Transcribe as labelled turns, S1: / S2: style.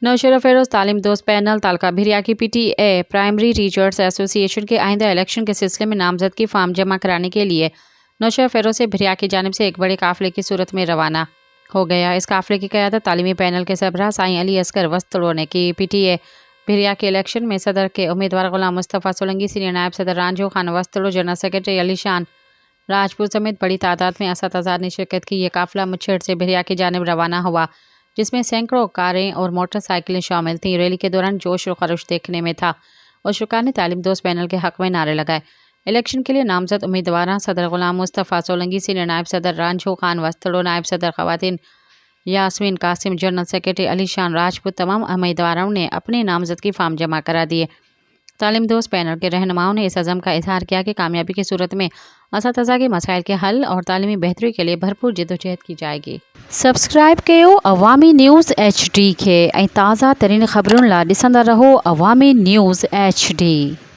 S1: नौशेरा फेरोज तालीम दोस्त पैनल तालका भिरिया की PTA प्राइमरी टीचर्स एसोसिएशन के आइंदा इलेक्शन के सिलसिले में नामजदगी फार्म जमा कराने के लिए नौशेरा फेरोज से भिरिया की जानिब से एक बड़े काफिले की सूरत में रवाना हो गया। इस काफिले की क़यादत तालीमी पैनल के सरबराह साईं अली असगर वस्तड़ो ने की। PTA भिरिया के इलेक्शन में सदर के उम्मीदवार गुलाम मुस्तफ़ा सोलंकी, सीनियर नायब सदर रांझो खान वस्तड़ो, जनरल सेक्रेटरी अली शान राजपूत समेत बड़ी तादाद में असतज़ा ने शिरकत की। ये काफिला मुछेड़ से भिरिया की जानिब रवाना हुआ, जिसमें सैकड़ों कारें और मोटरसाइकिलें शामिल थीं। रैली के दौरान जोश और खरोश देखने में था और शुरा ने तालीम दोस्त पैनल के हक़ में नारे लगाए। इलेक्शन के लिए नामजद उम्मीदवार सदर गुलाम मुस्तफ़ा सोलंकी, सीनियर नायब सदर रांझो खान वस्तड़ो, नायब सदर ख़वातीन Yasmin Qasim, general secretary Ali शान राजपूत, तमाम उम्मीदवारों ने अपने नामजदगी फार्म जमा करा दिए। तालीम दोस्त पैनल के रहनुमाओं ने इस अज़म का इजहार किया कि कामयाबी की सूरत में असतज़ा के मसाइल के हल और तालीमी बेहतरी के लिए भरपूर जद्दोजहद की जाएगी। सब्सक्राइब कयो अवामी न्यूज़ HD के ताज़ा तरीन ख़बरुन ला ॾिसंदा रहो अवामी न्यूज़ HD।